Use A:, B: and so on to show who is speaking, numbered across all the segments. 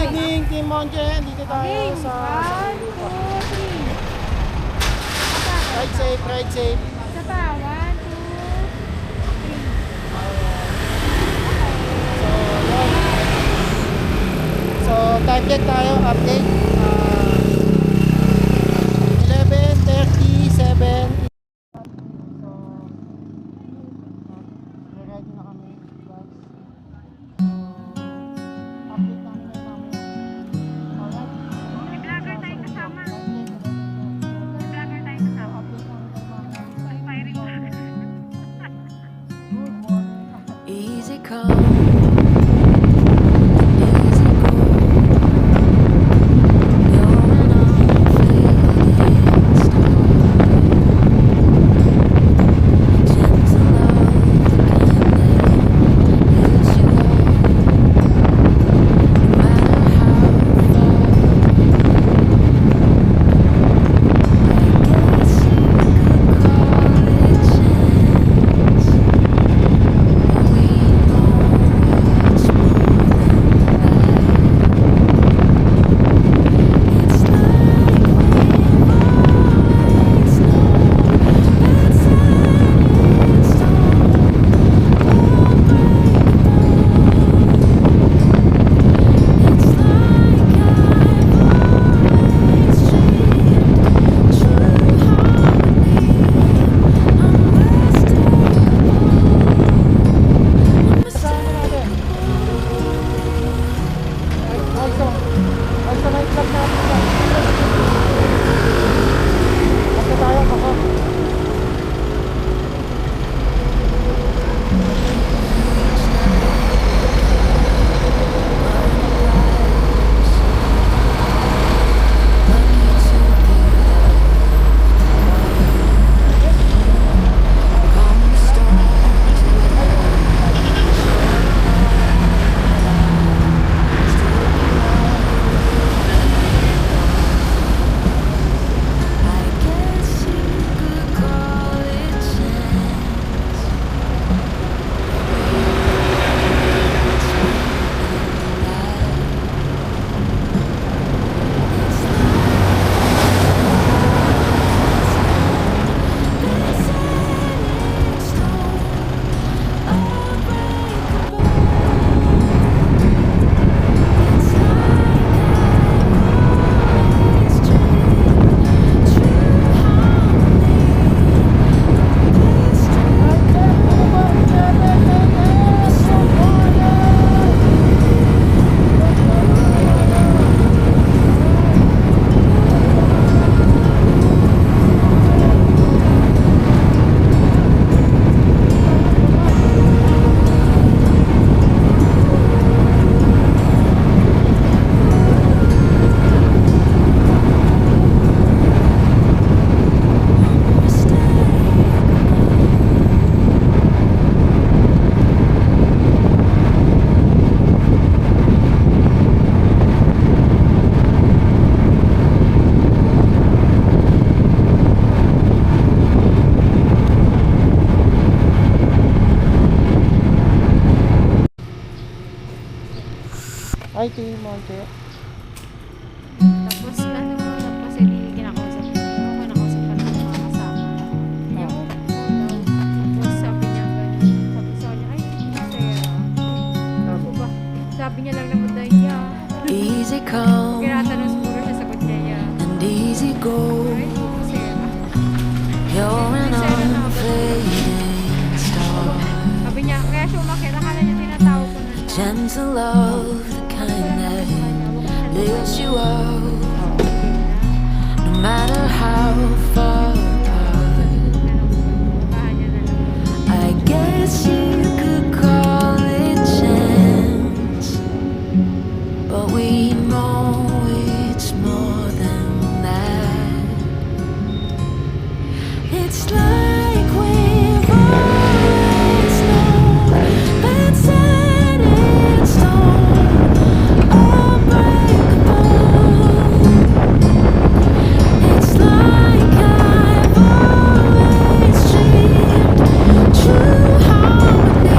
A: evening, Team Monje. Dito tayo sa Lupa. Ride safe, ride safe.
B: Isa pa, 1, 2, 3.
A: So, time check tayo, update. 11:37. Ready na kami, guys. Update namin na namin. Alright.
B: May vlogger tayo kasama. May vlogger tayo kasama.
A: Update namin kay mama.
B: Inspiring vlogger.
A: Good morning.
C: Easy come, easy go. You're an unfading star. Gentle love, lives you all. No matter how far. I guess you could call it chance. But we know it's more than that. It's like we've always known that's set in stone. It's like I've always dreamed true harmony,
A: Kasama natin. Also may vlog natin yan. Basta tayo baka.
C: I guess you could call it chance.
A: Ay, Team Monje.
B: Tapos hindi kinakausap ko. Ako kinakausap pa ng mga kasama. Tapos sabi niya ganyan. Sabi sa kanya, ay, Sarah. Ako ba? Sabi niya lang naman dahil niya.
C: Easy come
B: Kinatanong siguro siya, sagot niya niya.
C: and easy go.
B: Ay, ako Sarah.
C: You're an unfading star.
B: Sabi niya, kaya siya umakit. Akala niya tinatawag ko na siya.
C: Gentle love, the kind that lifts you up. No matter how far apart. I guess you could call it chance, but we know it's more than that. It's like we've always known that's set in stone, unbreakable. It's like I've always dreamed true harmony.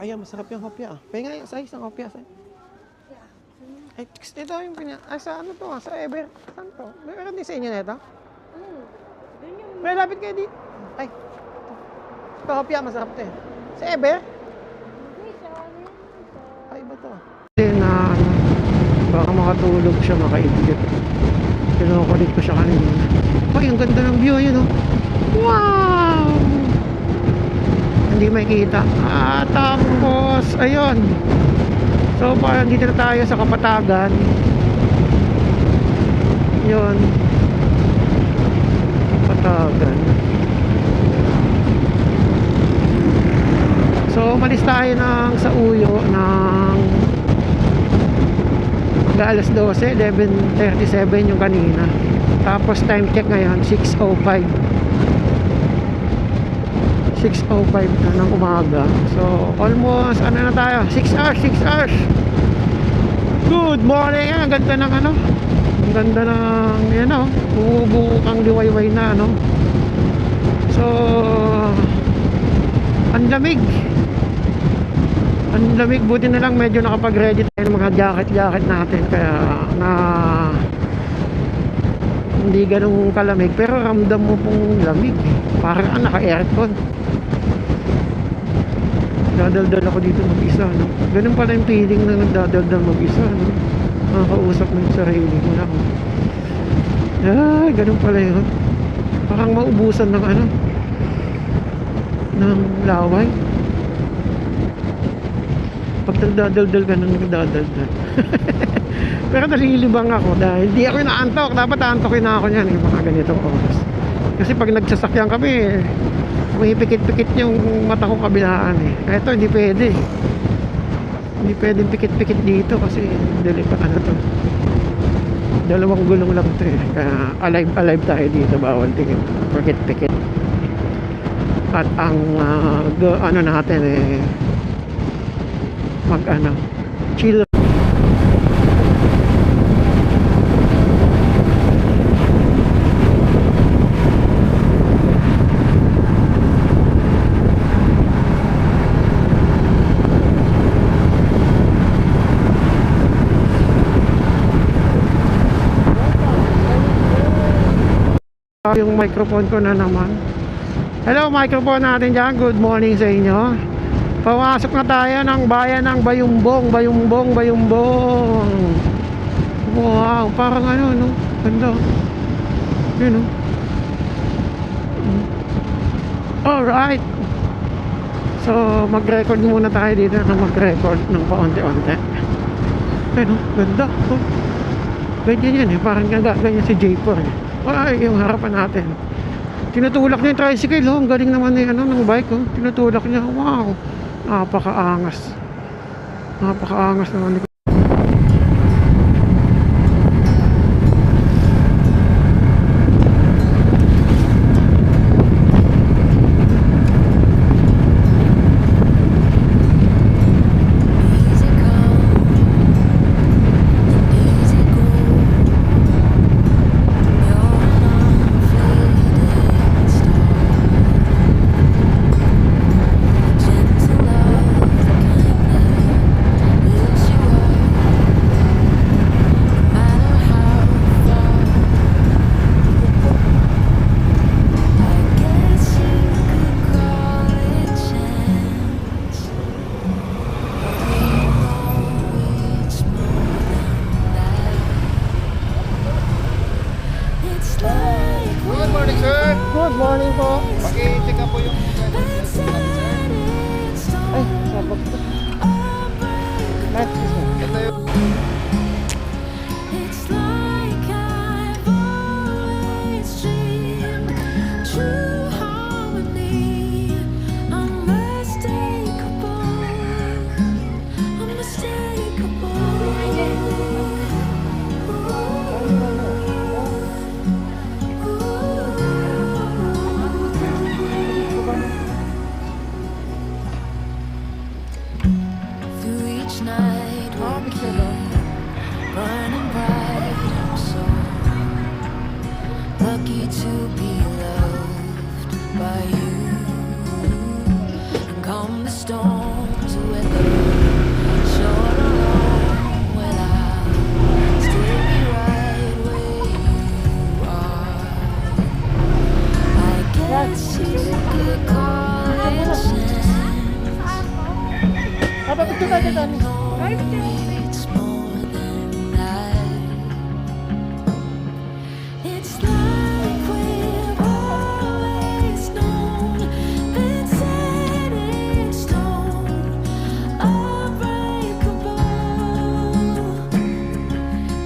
D: Ayan, masarap yung hopya. Pahinga yung size ng hopya. Ay, ito yung sa ano to? Sa Ever. Saan to? Meron din sa inyo na ito?
B: Doon yung...
D: May lapit kayo di. Ay. Ito hopya, masarap to eh. Sa Ever? Ay, iba to. Hindi na ano, baka makatulog siya, makaidlip. Kinukulit ko siya kanina. Ay, ang ganda ng view yun oh. Wow! Hindi makikita. Tapos, ayun. So, parang dito na tayo sa Kapatagan. Yun. Kapatagan. So, umalis tayo sa Uyo ng alas 12, 11:37 yung kanina. Tapos time check ngayon 6:05 na ng umaga. So almost ano na tayo, 6 hours. Good morning. Ang ganda ng ano, ang ganda ng yan o, bubukang liwayway na ano. So ang lamig, buti na lang medyo nakapag-ready tayo ng mga jacket natin, kaya na hindi ganun kalamig, pero ramdam mo pong lamig, parang naka-aircon. Dadaldal ako dito mag-isa, no? Ganun pala yung feeling na nagdadaldal mag-isa, no? Makakausap mo yung sarili mo lang. Ay, ganun pala yun. Parang maubusan ng ano, ng laway. Pag nagdadaldal ka nang nagdadaldal. Pero nalilibang ako dahil hindi ako inaantok. Dapat aantokin na ako niyan yung mga ganitong oras. Kasi pag nagsasakyan kami, pumipikit-pikit yung mata ko kabilaan eh. Eto hindi pwede. Hindi pwedeng pikit-pikit dito kasi delikado ano to. Dalawang gulong lang to eh. Kaya alive tayo dito, bawal tingin. Pikit-pikit. At ang ano natin eh, mag ano, chill. Yung microphone ko na naman. Hello, microphone natin dyan. Good morning sa inyo. Pamasok na tayo ng bayan ng Bayumbong. Wow, parang ano, no? Ganda. Yun, no? Alright. So, mag-record muna tayo dito na mag-record ng paunti-unti. Ayun, no? Ganda. Oh. Ganyan yan eh. Parang ganyan si J4 eh. Ay, yung harapan natin. Tinutulak niya yung tricycle, oh. Ang galing naman ng ano, ng bike, oh. Tinutulak niya. Wow. Napakaangas naman. Good morning po.
A: Pag-i-check up po yung
D: Ay, sabak po.
A: ito yung
C: It's like I've always dreamed. True harmony, unmistakable. Through each night we'll keep burning bright. I'm so lucky to be loved by you. And calm the storms away.
D: Papapicture tayo kay Tony.
B: Ay, picture.
C: It's more than that. It's like we've always known, been set in stone, unbreakable.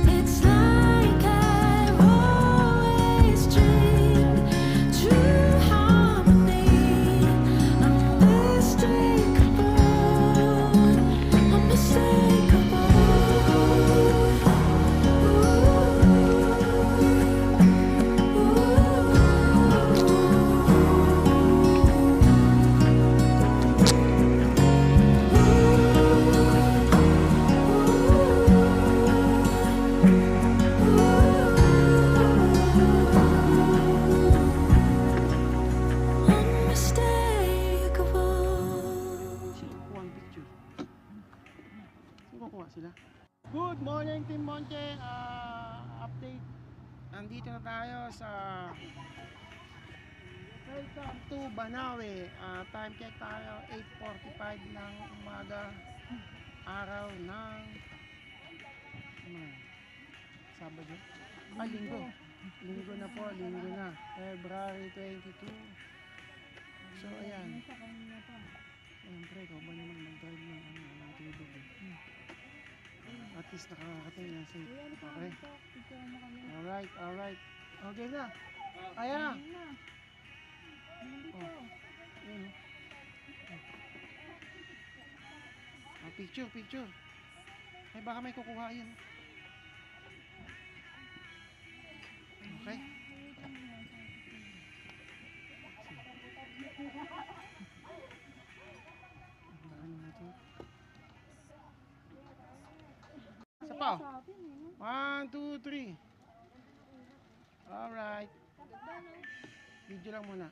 C: It's like I've always dreamed, true harmony, unmistakable,
D: One picture. Sino kukuha sila? Good morning Team Monche. Update. Nandito na tayo sa welcome to Banawe. Time check tayo 8:45 ng umaga. Araw ng Sabado. Linggo. Linggo na po, linggo na. February 22. So ayan. Siyempre, ikaw ba naman mag-drive ng tubig eh. At least nakakating na safe. Okay? Alright, alright. Okay na. Ayan. Oh. Ayan. Picture, picture. Ay, baka may kukuha yun. Okay? Isa pa. 1, 2, 3. Alright. Video lang muna.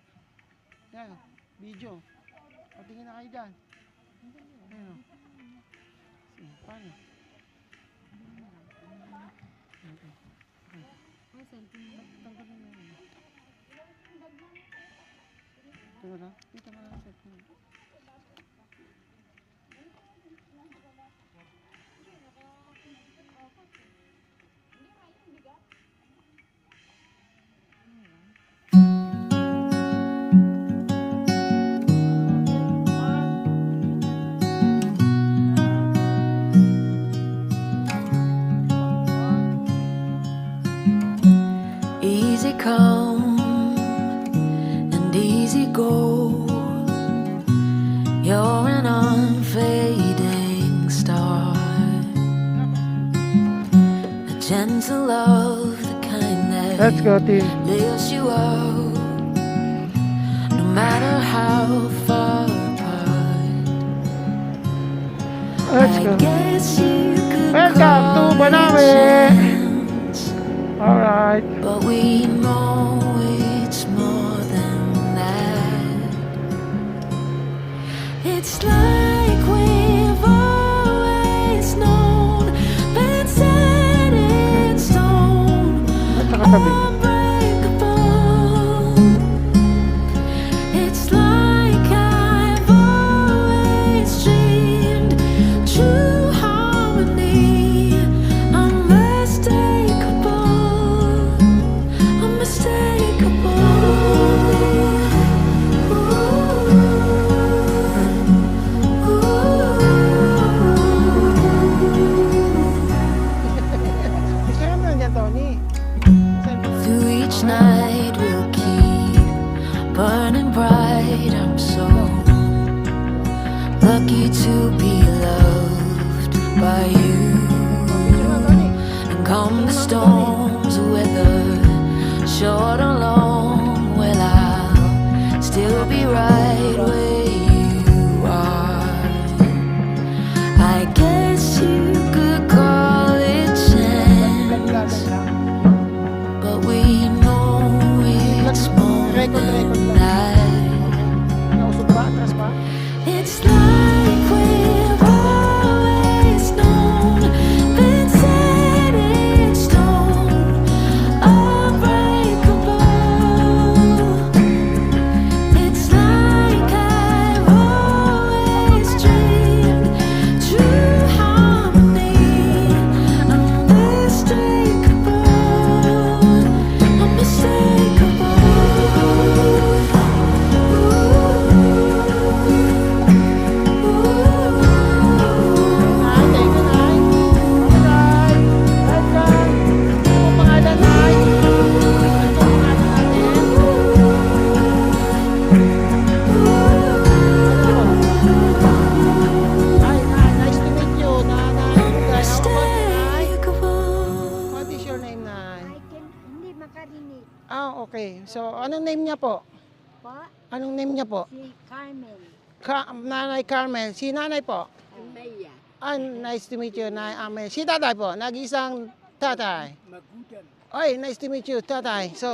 D: Yan. Video. Patingin na kayo dyan. Ayan o. Paano? Tanggalin mo yun. Ito na lang. Dito na lang.
C: Easy come and easy go. You're an unfading star, a gentle love, the kind that
D: Let's go, team.
C: lifts you up, no matter how far apart.
D: Let's
C: I
D: go.
C: guess you could
D: Welcome to
C: call it
D: Banawe.
C: chance,
D: Alright.
C: but we know it's more than that. It's like we've always known, been set in stone,
D: At saka tabi.
C: unbreakable. It's like I've always dreamed, true harmony, unmistakable, unmistakable.
D: Gusto naman nandiyan, Tony.
C: Through each night we'll keep burning bright. I'm so lucky to be loved by you. And come the storms, whether short or long, well, I'll still be right where you are. I guess you could call it chance, but we know it's more than that.
D: Nausog ba? Atras pa?
C: It's like we've always known, been set in stone, unbreakable. It's like I've always dreamed,
D: So, anong name niya po?
E: Po,
D: Anong name niya po?
E: si Carmen.
D: Nanay Carmel. Si nanay po?
E: Maya.
D: Nice to meet you, Nay Amel. Si tatay po, nag-isang tatay. Oy, nice to meet you, tatay. So,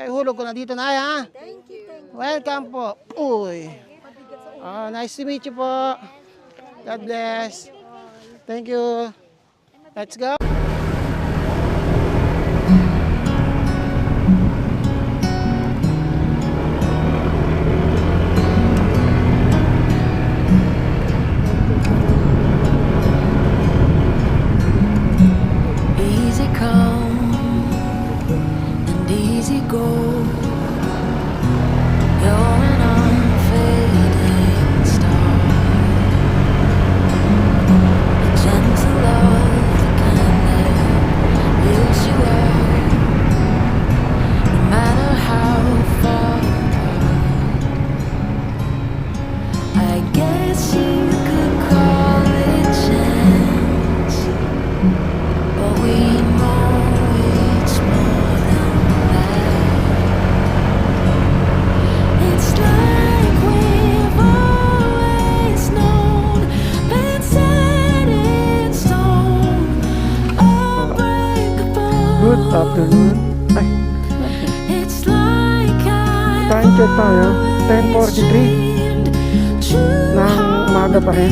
D: hulog ko na dito, Nay, ha?
E: Thank you, thank you.
D: Welcome po. Uy. Nice to meet you po. God bless. Thank you. Let's go.
C: Easy come and easy go. You're an unfading star, a gentle love, the kind that lifts you up, no matter how far apart. I guess you could call it chance, but we know it's more than that. It's like we've always known, been set in stone, unbreakable.
D: Good afternoon. Ay,
C: It's like I've
D: time check tayo. 10:43
C: dreamed true
D: ng umaga pa rin.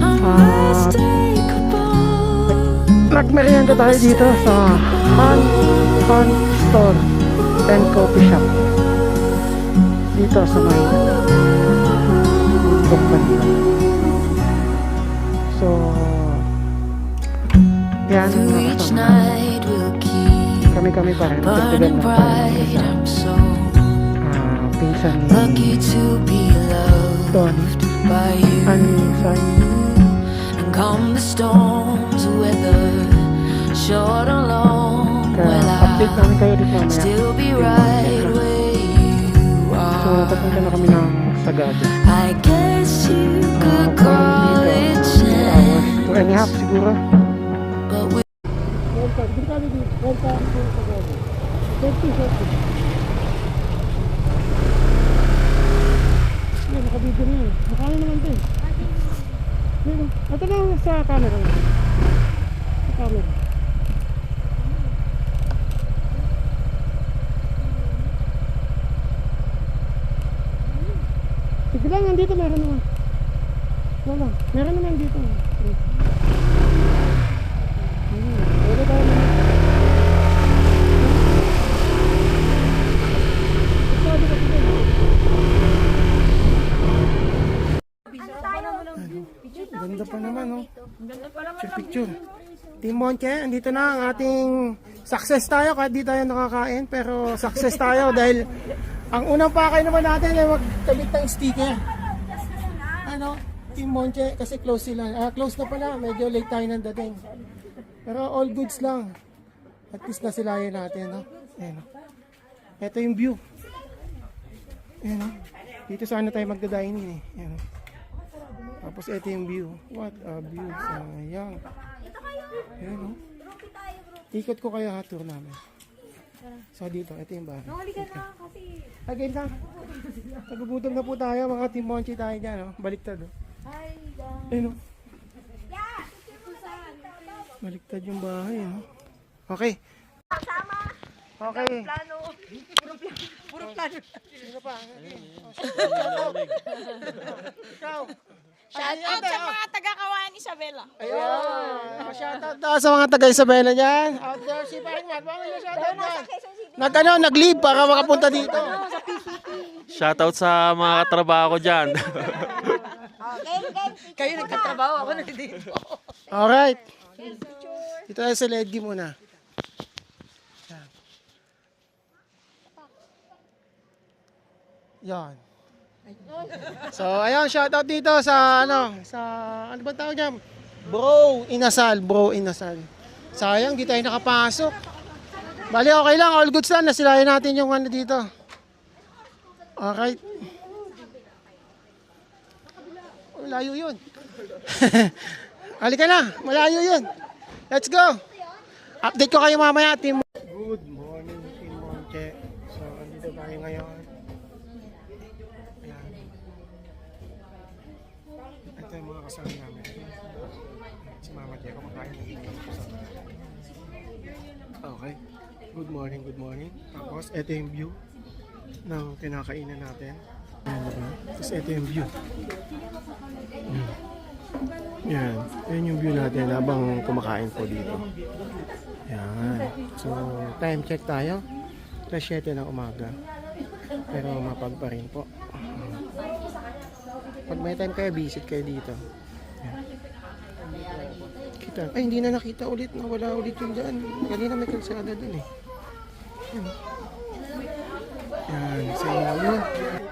C: unmistakable.
D: Nagmerienda tayo dito sa Han Store and Coffee Shop. Dito sa may Bukban. So, yan
C: Through
D: mga
C: each
D: kasama.
C: night we'll keep
D: Kami pa rin. Dagdagan
C: burning
D: lang tayo
C: bright.
D: sa
C: I'm so
D: pinsan
C: lucky
D: ni
C: to be loved
D: Tony.
C: by you.
D: Ansan.
C: And come the storms, whether short or long,
D: Kaya
C: well
D: update namin kayo dito
C: I'll
D: mamaya.
C: still be right where you
D: So,
C: are.
D: papunta na kami ng Sagada.
C: I guess you could call it
D: 2 hours. 2 and a half siguro.
C: but we
D: Welcome. Welcome to Sagada. Safety. Yan, nakabidyo na yan. Makano naman ito eh. Yan, ito lang sa camera. Sa camera. Sige lang, nandito meron naman. Wala, meron naman dito. Wala tayo naman. Sabi ka sige. Ganda pa naman, no? Picture. Team Monche, andito na ang ating success tayo kahit di tayo nakakain, pero success tayo dahil ang unang pakay naman natin ay magkabit ng sticker. Ano? Team Monche kasi close sila. Close na pala, medyo late tayo nang dating. Pero all goods lang. At least nasilayan natin, no? Ayan, no? Ito yung view. Ayan, no? Dito sana tayo magda-dining, eh. Ayan, no? Tapos ito yung view. What a view. Sayang. Ayan, no? Ikot ko kaya ha, tour namin. So dito, ito yung bahay. Again lang. Nagugutom na po tayo, mga Team Monchi tayo dyan, no? Baliktad, no? Ayun, no? Baliktad yung bahay, no? Okay. Okay. Puro plano. Sino pa? Ikaw.
A: Shoutout sa mga taga-Kawayan Isabela.
D: Ayun. Shoutout daw sa mga taga Isabela niyan. Out there, si Paringman. Bakit yung shoutout niyan? Nag-leave para makapunta dito.
F: Shoutout sa mga katrabaho ko dyan.
A: Kayo nagkatrabaho, ako na dito.
D: Alright. Dito tayo sa Ledgi muna. Yan. So, ayun, shoutout dito sa ano ba tawag niyan? Bro Inasal. Sayang, di tayo nakapasok. Bali, okay lang, all goods lang. Nasilayan natin yung ano dito. Alright. Oh, layo yun. Halika na, malayo yun. Let's go. Update ko kayo mamaya, Team. Good morning, Team Monche. So, kasama namin. Si Mama Jay, kumakain na dito kasama. Okay. Good morning, good morning. Tapos, ito yung view ng kinakainan natin. Ayan, diba? Tapos, ito yung view. Yan. Yan yung view natin habang kumakain po dito. Yan. So, time check tayo. 7 ng umaga. Pero mapag pa rin po. Pag may time kayo, visit kayo dito. Yan. Kita. Ay, hindi na nakita ulit. Nawala ulit yung daan. Kanina may kalsada dun eh. Yan. Yan. So, yun.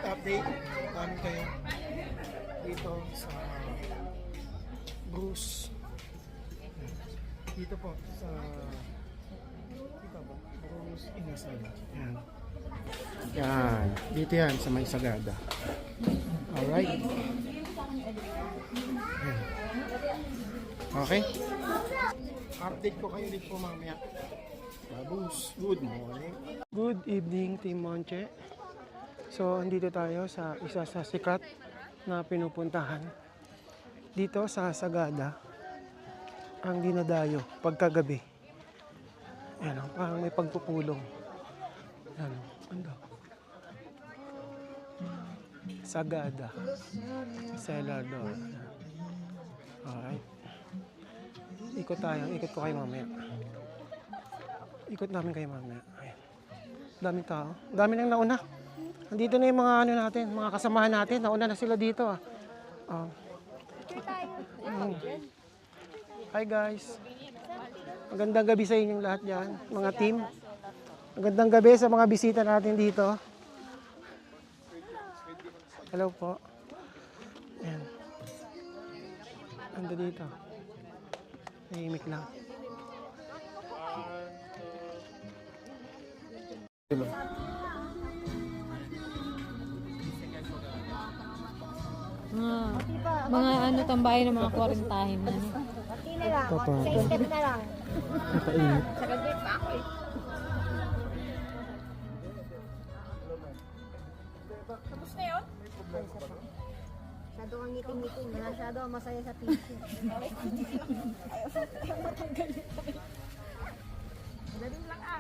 D: Update. Kami kayo dito sa Bruce. Dito po sa Bruce Inasal. Yan. Yan. Dito yan sa may Sagada. Alright. Yan. Okay. Update ko kayo dito mamaya. Babus, good morning. Good evening, Team Monche. So, andito tayo sa isa sa sikat na pinupuntahan. Dito sa Sagada, ang dinadayo pagkagabi. Ayan, parang may pagpupulong. Ayan, ano? Sagada. Celador. Alright. Ikot tayo. Ikot ko kayo mamaya. Ikot namin kayo mamaya. Ayan. Daming tao. Dami nang nauna. Nandito na yung mga ano natin, mga kasamahan natin. Nauna na sila dito ah. Hi guys. Magandang gabi sa inyong lahat dyan, mga team. Magandang gabi sa mga bisita natin dito. Hello po. Ayan. Ando dito. Nahimik lang.
B: Mga ano tambayan ng mga quarantine na.
E: Pati na lang.
D: Papa.
E: Sa step na lang.
D: Nakainit.
E: Sa gabi pa ako eh. Tapos na yun? Masyado kang ngiting-ngiting. Masyado kang masaya sa tissue. Ayaw matanggal ito. Daling lang ah.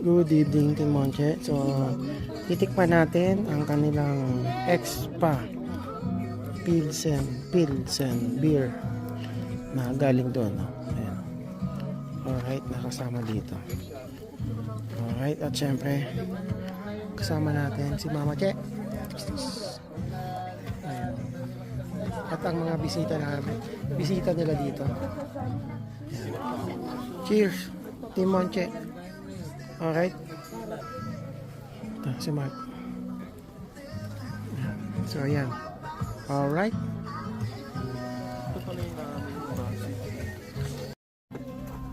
D: Good evening, Team Monche. So, titikman natin ang kanilang Expa Pilsen beer na galing doon. Ayan. Alright, nakasama dito. Alright, at syempre, kasama natin si Mama Che. Ayan. At ang mga bisita nila dito. Ayan. Cheers, Team Monche. Alright. Ito, si Mark. So, ayan. Alright.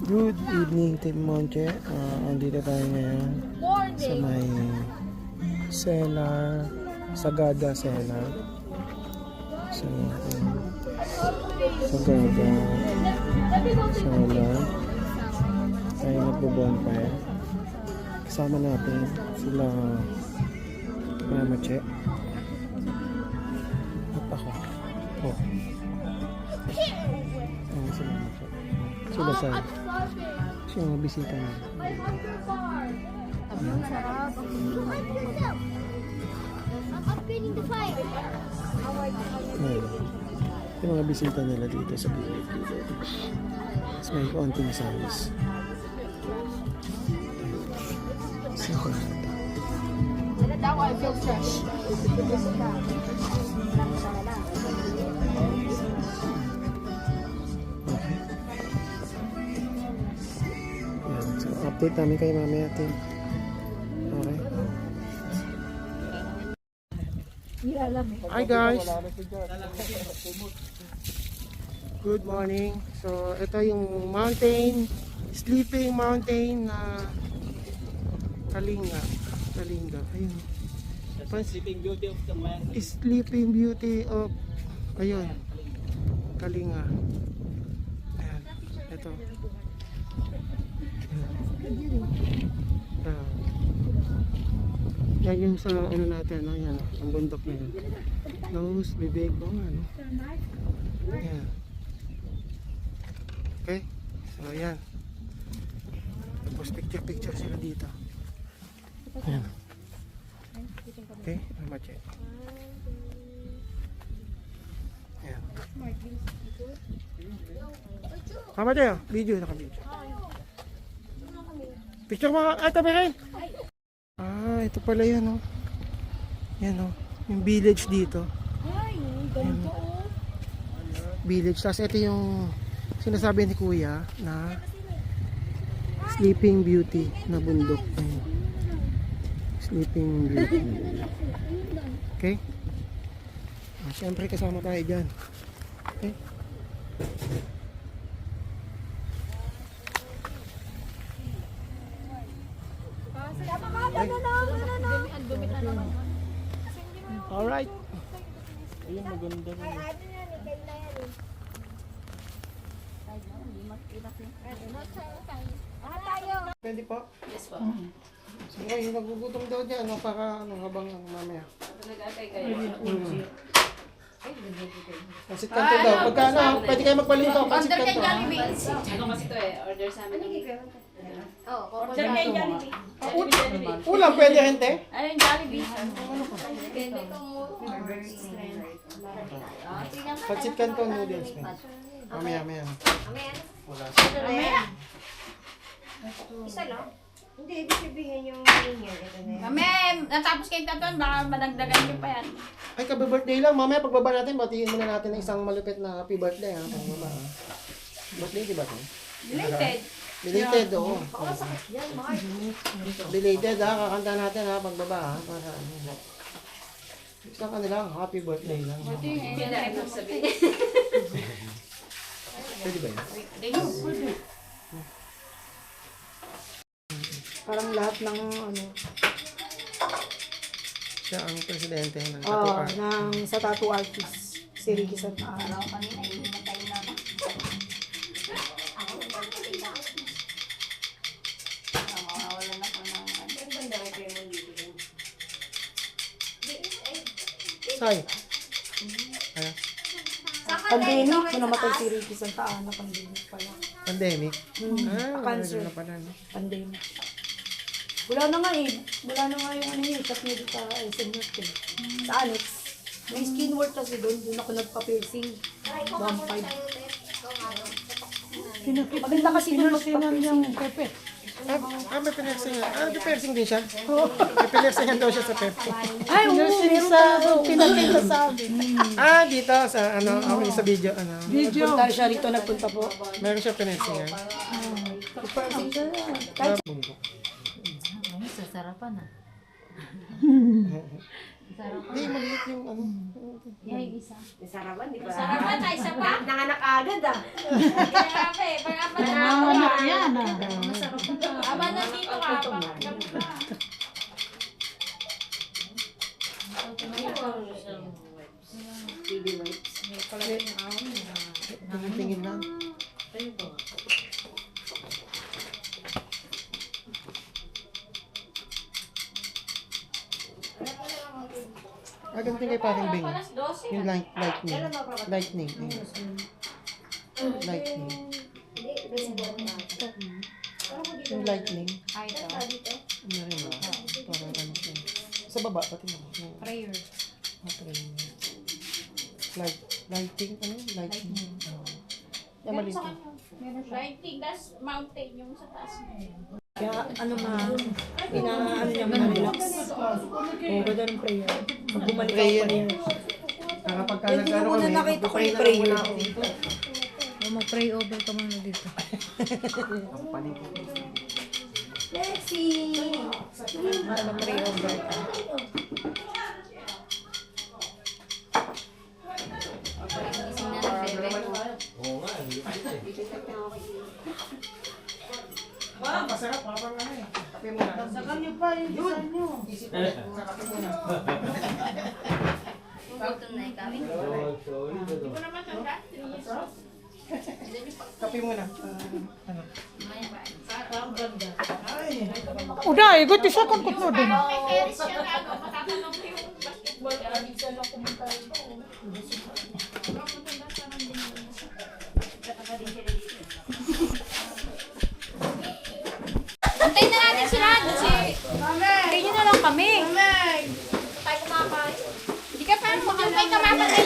D: Good evening, Team Monche. Andito tayo ngayon sa may cellar, Sagada cellar. So, Sagada cellar. Tayo nagbo-bonfire. Kasama natin sila Mama Che at ako. Oh. Sila Mama Che. Sila sa siya mga bisita na.
E: Ang sarap. I'm upgrading the fire.
D: Yung mga bisita nila dito sa gilid dito. Mas may konting size.
E: Daw I feel fresh.
D: Yan. So, update namin kayo mamaya natin. Okay. Hi guys! Good morning. So, ito yung mountain, sleeping mountain na Kalinga. Ayun.
F: Sleeping Beauty of the Land.
D: Sleeping Beauty of ayun, Kalinga. Ayan, ito. Ah. Yan yung sa ano natin, no? Yan, ang bundok na yun. Nose, bibig, ano. Ayan. Okay, so yan. Tapos picture sila dito. Ayan. Okay, check. Ayan. Tama tayo, video, naka-video. Picture mo, ay tabi rin. Ah, ito pala yan, oh. Yan, oh. Yung village dito.
E: Ay, ganito oh.
D: Village. Tapos ito yung sinasabi ni Kuya na Sleeping Beauty na bundok. Ayan. Sleeping Beauty. Okay? Ah, siyempre kasama tayo dyan. Okay? Alright.
F: Ayun, maganda rin.
D: Pwede po? Yes po. Sige, yung nagugutom daw dyan, ano, para ano, habang mamaya. Pansit kanto daw. Pagkano, pwede kayo magpalinto. Pansit kanto.
G: Ano kasi to eh, order sa amin.
E: Order kayo Jollibee.
D: Ulam, pwede rin, te?
G: Ano yung Jollibee?
D: Pansit kanto, noodles. Mamaya, mamaya. Wala.
E: Isa lang? Hindi, ibig sabihin yung linya. Ito na yan.
G: Kami, natapos kayo taton, baka madagdagan nyo pa yan.
D: Ay, kabe-birthday lang. Mamaya pagbaba natin, batiin muna natin ng isang malupit na happy birthday. Ha? Pagbaba. Ha? Birthday, di ba ito?
G: Related.
D: Belated, oo. Belated, ha? Kakanta natin, ha? Pagbaba, ha? Para ano. Sa kanila, happy birthday lang.
G: Hindi na ito sabihin.
D: Pwede ba yun?
A: Parang lahat ng ano,
D: Siya ang presidente ng
A: oh,
D: Tattoo Art.
A: ng sa tattoo artist, si Ricky Santa Ana.
G: Kanina, hihimatay na ako. Mawawalan ako ng
D: Say. Ano?
A: Pandemic, nung namatay si Ricky Santa Ana, pandemic pala.
D: Pandemic?
A: Cancer.
D: Wala na pala, no?
A: Pandemic. Wala na nga eh. Wala na nga yung ano yun, sa Pili sa Senate eh. Sa Alex. May skin work kasi doon, doon ako nagpa-piercing. 1.5. Maganda kasi doon magpa-piercing.
D: May pinirsingan. May piercing din siya? May pinirsingan daw siya sa Pepe.
A: Ay, oo, meron talaga. Pinakita sa amin.
D: Dito sa ano, sa video. Ano,
A: Nagpunta siya rito, nagpunta po.
D: meron siya pinirsingan.
A: Nagpa-piercing siya. Kahit
G: Sasarapan ah.
D: Hindi, maliit yung ano.
G: Yung isa.
E: Sarapan, di ba?
G: Sarapan na, isa pa.
E: Nanganak agad ah.
G: Grabe, pag-apat na
A: nanganak yan ah.
G: Aba na dito ka.
D: Tingin lang. Ganito kay parang Bing. Yung lightning. Lightning. Lightning. Yung lightning.
G: Ay, ito.
D: Ano rin ba? Parang ano siya. Sa baba, pati mo.
G: Prayer.
D: Prayer. Lighting, ano? Lightning. Yan maliit.
G: Lighting, that's mountain yung sa taas mo.
A: kaya ano inaano niya ma-relax. Oo, ganda ng prayer. Pag bumalik ako
D: Prayer.
A: prayer.
D: Pagka
A: Hindi
D: nag-ano
A: mo muna
D: kami,
A: nakita ko yung
D: magpapray
A: prayer.
D: na ako dito.
B: Mag-pray over ka muna dito.
E: Lexi!
A: Para mag-pray over ka.
G: Gising na ng bebe.
D: Masarap, parang ano eh. Kape mo na.
E: Gutom na ikaw.
G: Hindi ko naman tanda. 3 years old.
D: Kape muna.
A: Udah, ikut isa ko ko doon.
G: May Paris siya na ako. Matatanong ko yung basketball.
E: Antayin na natin sila. Ganyan na lang kami. Tayo kumakain. Hindi ka parang mag-upay ka mapatay.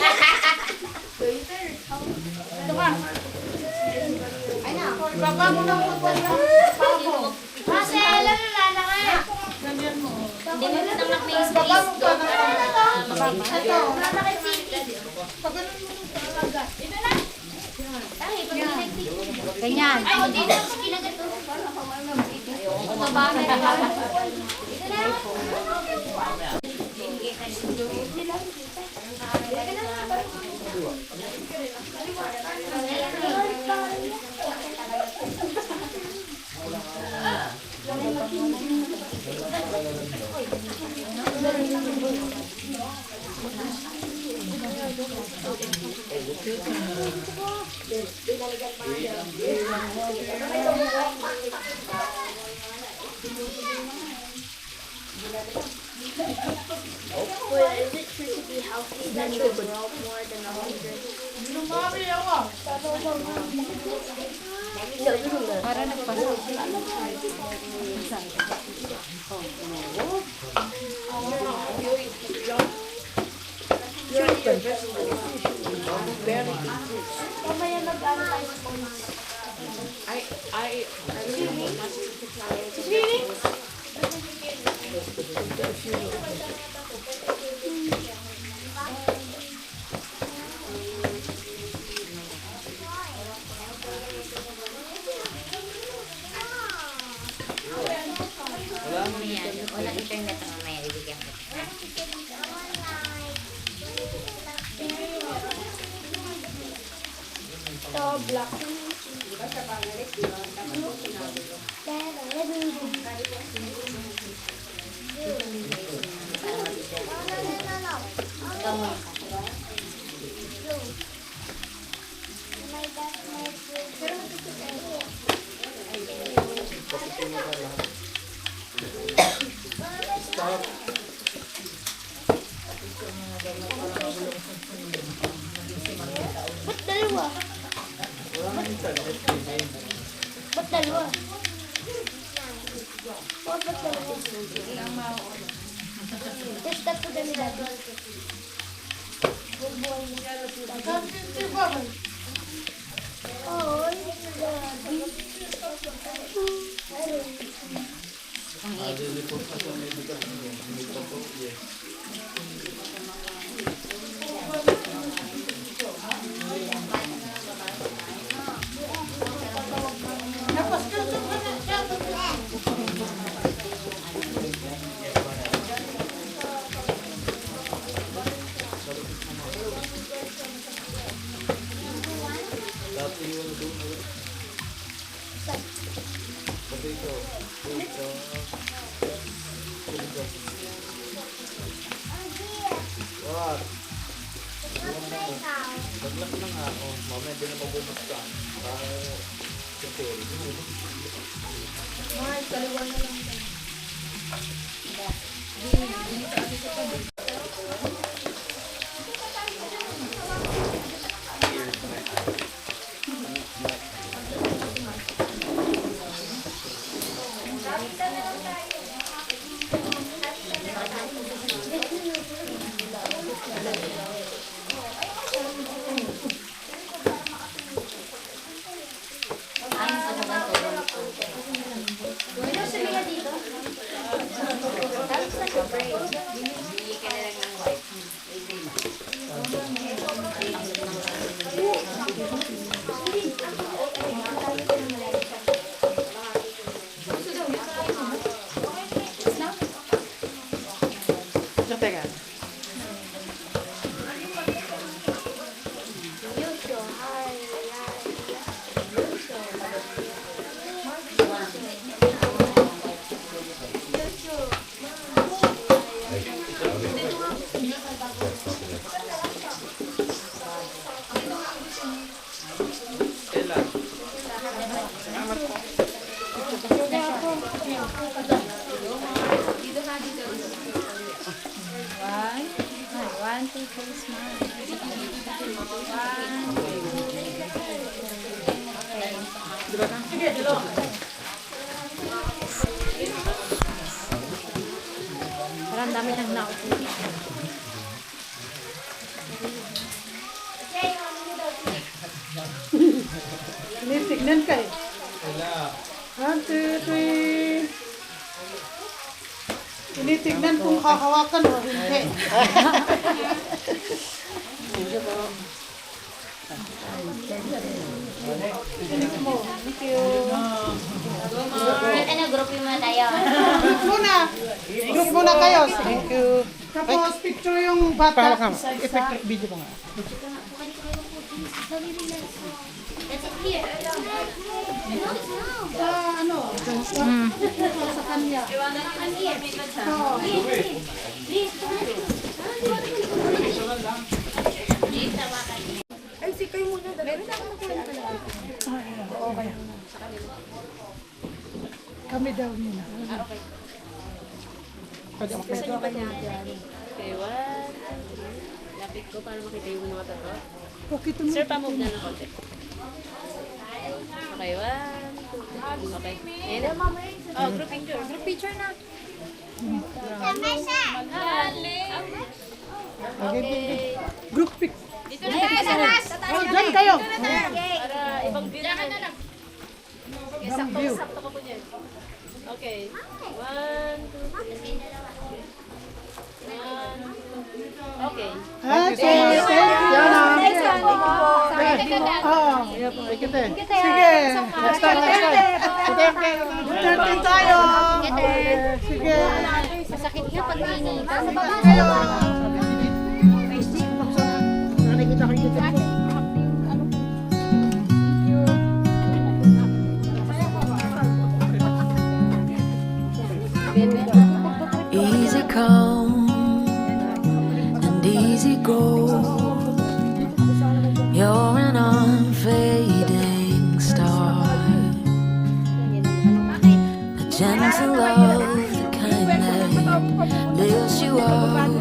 E: Ito ka. Ay na. Baba mo na football na. Kasi alam na lalaki. Hindi mo na naman may space doon. Ito. Lalaki city. Pagano'n mo nung talaga. Ito na. Ganyan. Ay, hindi na ako kinagato. Ito ba? Ito na. Well, is it true to be healthy that you grow more than 100?
B: Para nagpasok.
E: Walang internet na mamaya, bibigyan ko.
C: Ba't dalawa? Ba't dalawa? Oh, ba't dalawa? Just tatlo kami dati. Oo,
E: Ano sabi ka dito? Tapos na siya break. 1, 2, 3, smile.
B: Parang dami nang naupo.
A: Tinitignan ka eh. 1, 2, 3. Tinitignan kung kakawakan o hindi.
E: Ano, grouping muna tayo.
A: Group muna kayo. Thank you. Tapos picture yung bata.
D: Effect video ko nga.
E: That's it here.
A: Sa ano? Sa kanya. Kami daw muna.
H: Okay, one, two, three. Lapit ko para makita yung mga tato.
A: Okay, tumulong.
H: Sir, pamove na ng konti. Okay, one, two, three. Okay. Ayun na. Oh, group picture. Group picture na. Okay.
A: Group pic.
H: Dito na tayo sa last.
A: Oh, dyan kayo.
H: Para ibang view naman. Okay, sakto ko po dyan. Okay. One, two, three. One, two, three. Okay.
A: Okay. Sige. Next time. Duterte tayo. Sige.
E: Masakit nga pag nainitan. Sa baba.
A: Kayo.
D: Nakikita ko dito.
C: Easy come and easy go. You're an unfading star, a gentle love, the kind that lifts you up,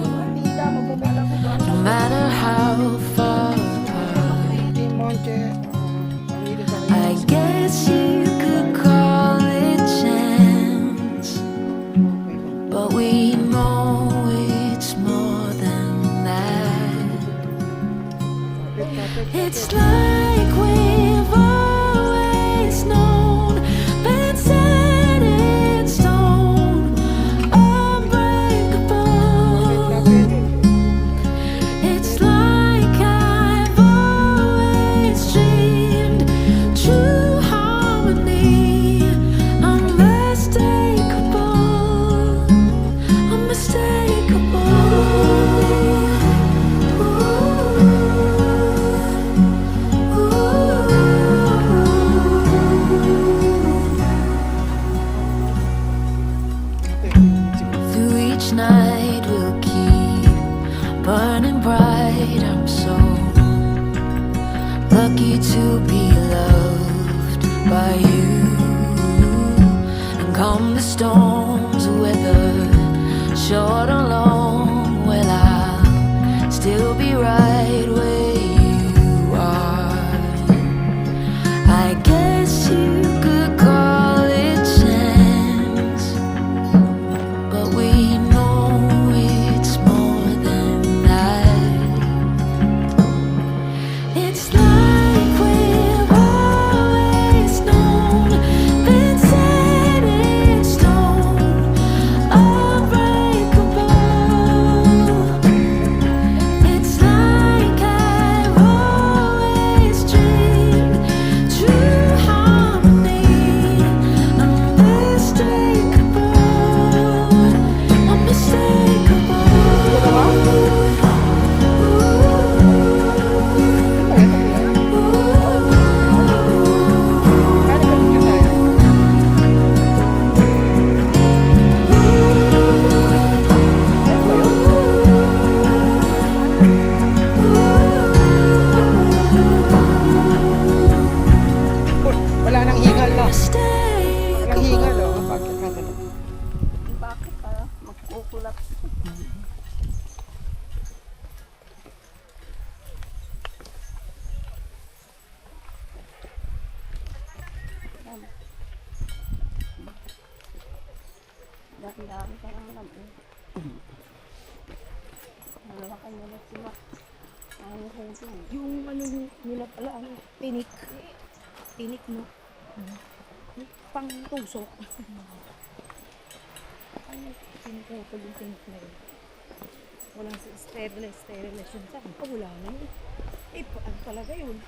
C: no matter how far apart. I guess you could call it chance, but we know it's more than that. It's like we've always known, been set in stone, unbreakable. It's like I've always dreamed, true harmony, unmistakable, Through each night we'll keep burning bright. I'm so lucky to be loved by you. And come the storms, weather short or long, well I'll still be right where you are. I guess you could call it chance, but we know it's more than that. It's like we've always known, been set in stone, unbreakable. It's like I
G: Dami parang naman. Malaki nila sila. Ang hutong.
A: Yung ano nila pala, ano, tinik. Tinik, no? Pang tusok. Ano, pinuputol yung tinik na yun. Walang sterilization sa akin. Wala na yun. Eh, ano talaga yun?